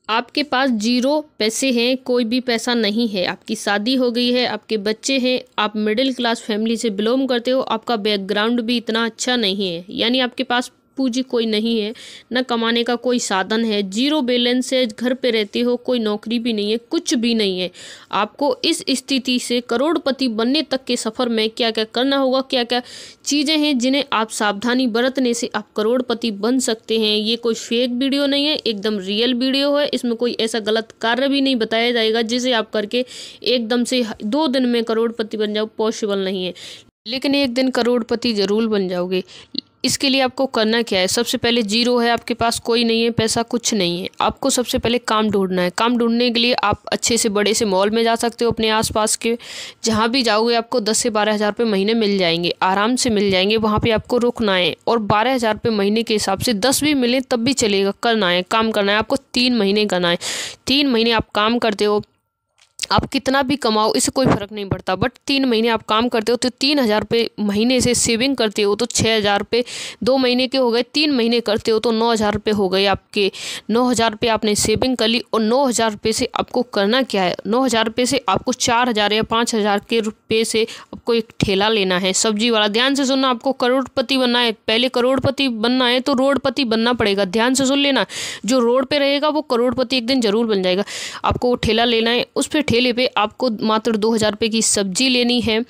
आपके पास ज़ीरो पैसे हैं, कोई भी पैसा नहीं है, आपकी शादी हो गई है, आपके बच्चे हैं, आप मिडिल क्लास फैमिली से बिलोंग करते हो, आपका बैकग्राउंड भी इतना अच्छा नहीं है, यानी आपके पास पूंजी कोई नहीं है, न कमाने का कोई साधन है, जीरो बैलेंस है, घर पे रहते हो, कोई नौकरी भी नहीं है, कुछ भी नहीं है। आपको इस स्थिति से करोड़पति बनने तक के सफ़र में क्या क्या करना होगा, क्या क्या चीज़ें हैं जिन्हें आप सावधानी बरतने से आप करोड़पति बन सकते हैं। ये कोई फेक वीडियो नहीं है, एकदम रियल वीडियो है। इसमें कोई ऐसा गलत कार्य भी नहीं बताया जाएगा जिसे आप करके एकदम से 2 दिन में करोड़पति बन जाओ, पॉसिबल नहीं है। लेकिन एक दिन करोड़पति जरूर बन जाओगे। इसके लिए आपको करना क्या है, सबसे पहले जीरो है, आपके पास कोई नहीं है, पैसा कुछ नहीं है, आपको सबसे पहले काम ढूंढना है। काम ढूंढने के लिए आप अच्छे से बड़े से मॉल में जा सकते हो, अपने आसपास के जहाँ भी जाओगे आपको 10 से 12 हज़ार रुपये महीने मिल जाएंगे, आराम से मिल जाएंगे। वहाँ पे आपको रुकना है और 12 हज़ार रुपये महीने के हिसाब से 10 भी मिले तब भी चलेगा। करना है, काम करना है, आपको 3 महीने करना है। 3 महीने आप काम करते हो, आप कितना भी कमाओ इससे कोई फ़र्क नहीं पड़ता, बट 3 महीने आप काम करते हो तो 3,000 रुपये महीने से सेविंग करते हो तो 6,000 रुपये 2 महीने के हो गए। 3 महीने करते हो तो 9,000 रुपये हो गए आपके। 9,000 रुपये आपने सेविंग कर ली और 9,000 रुपये से आपको करना क्या है, 9,000 रुपये से आपको 4,000 या 5,000 के रुपये से आपको एक ठेला लेना है, सब्जी वाला। ध्यान से सुनना, आपको करोड़पति बनना है। पहले करोड़पति बनना है तो रोडपति बनना पड़ेगा। ध्यान से सुन लेना, जो रोड पे रहेगा वो करोड़पति एक दिन जरूर बन जाएगा। आपको वो ठेला लेना है, उस पर ठेले पे आपको मात्र 2,000 रुपये की सब्जी लेनी है।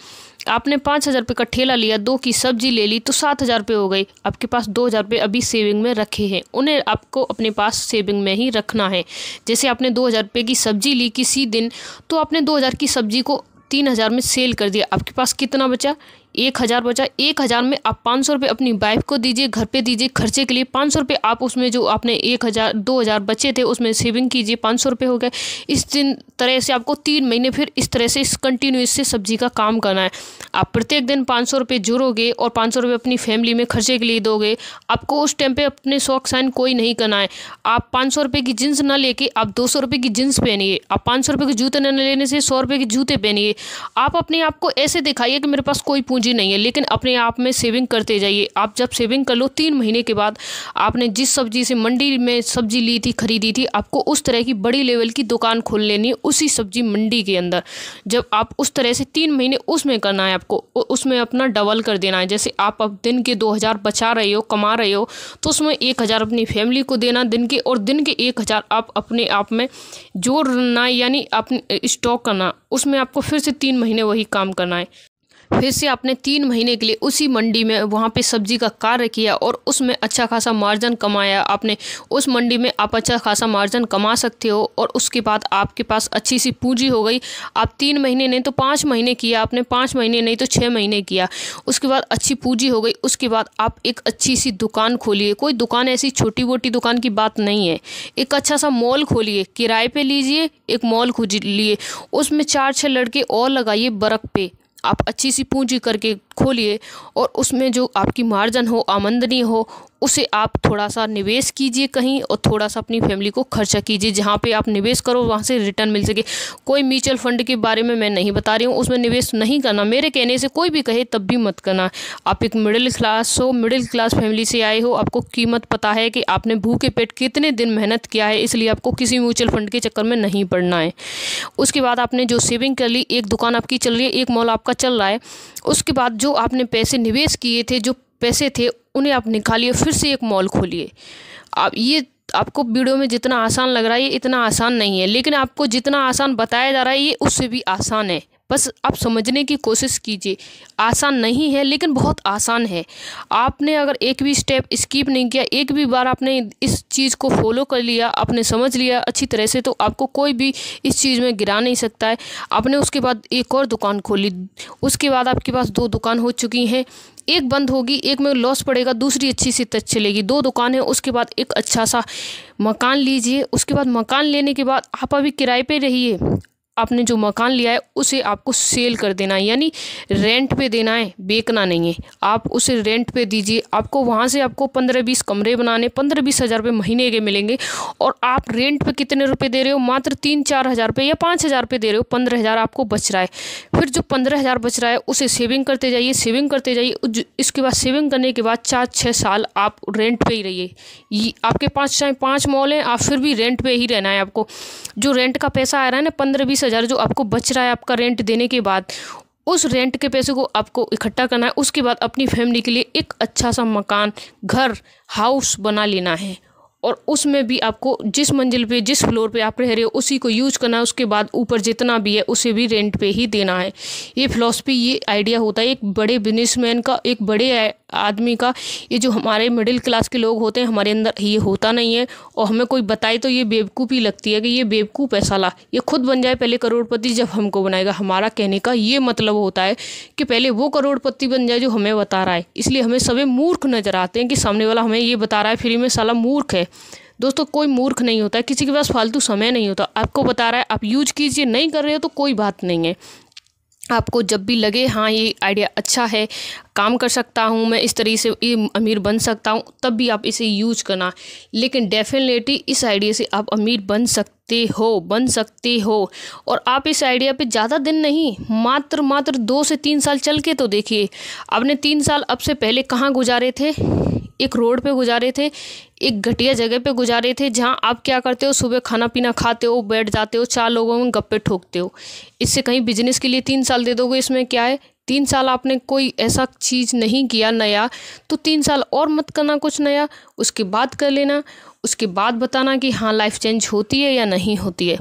आपने 5,000 रुपये का ठेला लिया, 2 की सब्जी ले ली तो 7,000 रुपये हो गए। आपके पास 2,000 रुपये अभी सेविंग में रखे हैं, उन्हें आपको अपने पास सेविंग में ही रखना है। जैसे आपने 2,000 रुपये की सब्जी ली किसी दिन, तो आपने 2,000 की सब्जी को 3,000 में सेल कर दिया। आपके पास कितना बचा, 1,000 बचा। 1,000 में आप 500 रुपये अपनी वाइफ को दीजिए, घर पे दीजिए खर्चे के लिए। 500 रुपये आप उसमें जो आपने 1,000 2,000 बचे थे उसमें सेविंग कीजिए, 500 रुपये हो गए। इस दिन तरह से आपको 3 महीने फिर इस तरह से कंटिन्यूस से सब्जी का काम करना है। आप प्रत्येक दिन 500 रुपये जोड़ोगे और 500 रुपये अपनी फैमिली में खर्चे के लिए दोगे। आपको उस टाइम पे अपने शौक साइन कोई नहीं करना है। आप 500 रुपये की जींस ना लेके आप 200 रुपये की जींस पहनिए। आप 500 रुपये के जूते न लेने से 100 रुपये के जूते पहनिए। आप अपने आप को ऐसे दिखाइए कि मेरे पास कोई पूंजी नहीं है, लेकिन अपने आप में सेविंग करते जाइए। आप जब सेविंग कर लो 3 महीने के बाद, आपने जिस सब्जी से मंडी में सब्जी ली थी, खरीदी थी, आपको उस तरह की बड़ी लेवल की दुकान खोल लेनी है उसी सब्जी मंडी के अंदर। जब आप उस तरह से 3 महीने उसमें करना है, आपको उसमें अपना डबल कर देना है। जैसे आप अब दिन के 2,000 बचा रहे हो, कमा रहे हो, तो उसमें 1,000 अपनी फैमिली को देना दिन के, और दिन के 1,000 आप अपने आप में जोड़ना, यानी अपने स्टॉक करना। उसमें आपको फिर से 3 महीने वही काम करना है। फिर से आपने 3 महीने के लिए उसी मंडी में वहाँ पे सब्जी का कार्य किया और उसमें अच्छा खासा मार्जिन कमाया आपने। उस मंडी में आप अच्छा खासा मार्जिन कमा सकते हो और उसके बाद आपके पास अच्छी सी पूंजी हो गई। आप 3 महीने नहीं तो 5 महीने किया आपने, 5 महीने नहीं तो 6 महीने किया, उसके बाद अच्छी पूंजी हो गई। उसके बाद आप एक अच्छी सी दुकान खोलिए। कोई दुकान ऐसी छोटी मोटी दुकान की बात नहीं है, एक अच्छा सा मॉल खोलिए, किराए पे लीजिए, एक मॉल खोलिए, उसमें 4-6 लड़के और लगाइए वर्क पे। आप अच्छी सी पूंजी करके खोलिए और उसमें जो आपकी मार्जिन हो, आमदनी हो, उसे आप थोड़ा सा निवेश कीजिए कहीं, और थोड़ा सा अपनी फैमिली को खर्चा कीजिए। जहाँ पे आप निवेश करो वहाँ से रिटर्न मिल सके। कोई म्यूचुअल फंड के बारे में मैं नहीं बता रही हूँ, उसमें निवेश नहीं करना, मेरे कहने से कोई भी कहे तब भी मत करना। आप एक मिडिल क्लास फैमिली से आए हो, आपको कीमत पता है कि आपने भूखे पेट कितने दिन मेहनत किया है, इसलिए आपको किसी म्यूचुअल फंड के चक्कर में नहीं पड़ना है। उसके बाद आपने जो सेविंग कर ली, एक दुकान आपकी चल रही है, एक मॉल आपका चल रहा है, उसके बाद जो आपने पैसे निवेश किए थे, जो पैसे थे उन्हें आप निकालिए, फिर से एक मॉल खोलिए। आप ये आपको वीडियो में जितना आसान लग रहा है ये इतना आसान नहीं है, लेकिन आपको जितना आसान बताया जा रहा है ये उससे भी आसान है। बस आप समझने की कोशिश कीजिए। आसान नहीं है लेकिन बहुत आसान है। आपने अगर एक भी स्टेप स्किप नहीं किया, एक भी बार आपने इस चीज़ को फॉलो कर लिया, आपने समझ लिया अच्छी तरह से, तो आपको कोई भी इस चीज़ में गिरा नहीं सकता है। आपने उसके बाद एक और दुकान खोली, उसके बाद आपके पास 2 दुकान हो चुकी हैं, एक बंद होगी, एक में लॉस पड़ेगा, दूसरी अच्छी सी चलेगी। 2 दुकान है, उसके बाद एक अच्छा सा मकान लीजिए। उसके बाद मकान लेने के बाद आप अभी किराए पे रहिए, आपने जो मकान लिया है उसे आपको सेल कर देना है, यानी रेंट पे देना है, बेचना नहीं है। आप उसे रेंट पे दीजिए। आपको वहाँ से आपको 15-20 कमरे बनाने, 15-20 हज़ार रुपये महीने के मिलेंगे। और आप रेंट पे कितने रुपए दे रहे हो? मात्र 3-4 हज़ार रुपये या 5 हज़ार रुपये दे रहे हो। 15,000 आपको बच रहा है। फिर जो 15,000 बच रहा है उसे सेविंग करते जाइए, सेविंग करते जाइए। इसके बाद सेविंग करने के बाद 4-6 साल आप रेंट पे ही रहिए। ये आपके पास चाहे 5 मॉल हैं, आप फिर भी रेंट पे ही रहना है आपको। जो रेंट का पैसा आ रहा है ना 15-20 हज़ार जो आपको बच रहा है आपका रेंट देने के बाद, उस रेंट के पैसे को आपको इकट्ठा करना है। उसके बाद अपनी फैमिली के लिए एक अच्छा सा मकान, घर, हाउस बना लेना है। और उसमें भी आपको जिस मंजिल पे, जिस फ्लोर पे आप रह रहे हो उसी को यूज करना है। उसके बाद ऊपर जितना भी है उसे भी रेंट पे ही देना है। ये फिलॉसफी, ये आइडिया होता है एक बड़े बिजनेसमैन का, एक बड़े आदमी का। ये जो हमारे मिडिल क्लास के लोग होते हैं, हमारे अंदर ये होता नहीं है। और हमें कोई बताए तो ये बेवकूफ़ी लगती है कि ये बेवकूफ़ है साला, ये खुद बन जाए पहले करोड़पति जब हमको बनाएगा। हमारा कहने का ये मतलब होता है कि पहले वो करोड़पति बन जाए जो हमें बता रहा है। इसलिए हमें सभी मूर्ख नजर आते हैं कि सामने वाला हमें ये बता रहा है फ्री में, साला मूर्ख है। दोस्तों कोई मूर्ख नहीं होता है, किसी के पास फालतू समय नहीं होता। आपको बता रहा है, आप यूज कीजिए, नहीं कर रहे हो तो कोई बात नहीं है। आपको जब भी लगे हाँ ये आइडिया अच्छा है, काम कर सकता हूँ मैं, इस तरीके से ये अमीर बन सकता हूँ, तब भी आप इसे यूज करना। लेकिन डेफिनेटली इस आइडिया से आप अमीर बन सकते हो। और आप इस आइडिया पे ज़्यादा दिन नहीं, मात्र 2 से 3 साल चल के तो देखिए। आपने 3 साल अब से पहले कहाँ गुजारे थे? एक रोड पे गुजारे थे, एक घटिया जगह पे गुजारे थे, जहाँ आप क्या करते हो, सुबह खाना पीना खाते हो, बैठ जाते हो, 4 लोगों में गप्पे ठोकते हो। इससे कहीं बिजनेस के लिए 3 साल दे दोगे, इसमें क्या है? 3 साल आपने कोई ऐसा चीज़ नहीं किया नया, तो 3 साल और मत करना कुछ नया, उसके बाद कर लेना। उसके बाद बताना कि हाँ लाइफ चेंज होती है या नहीं होती है।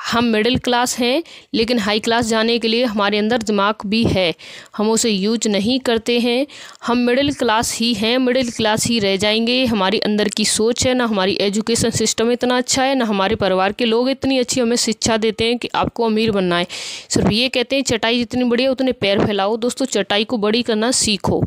हम मिडिल क्लास हैं, लेकिन हाई क्लास जाने के लिए हमारे अंदर दिमाग भी है, हम उसे यूज नहीं करते हैं। हम मिडिल क्लास ही हैं, मिडिल क्लास ही रह जाएंगे। हमारी अंदर की सोच है ना, हमारी एजुकेशन सिस्टम इतना अच्छा है ना, हमारे परिवार के लोग इतनी अच्छी हमें शिक्षा देते हैं कि आपको अमीर बनना है। सिर्फ ये कहते हैं चटाई जितनी बड़ी है उतने पैर फैलाओ। दोस्तों चटाई को बड़ी करना सीखो।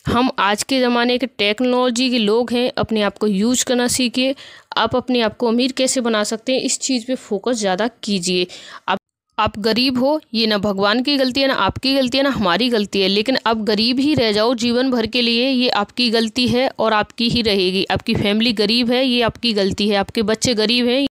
हम आज के ज़माने के टेक्नोलॉजी के लोग हैं, अपने आप को यूज करना सीखिए। आप अपने आप को अमीर कैसे बना सकते हैं, इस चीज़ पे फोकस ज़्यादा कीजिए। आप गरीब हो, ये ना भगवान की गलती है, ना आपकी गलती है, ना हमारी गलती है। लेकिन आप गरीब ही रह जाओ जीवन भर के लिए, ये आपकी गलती है और आपकी ही रहेगी। आपकी फैमिली गरीब है, ये आपकी गलती है। आपके बच्चे गरीब हैं,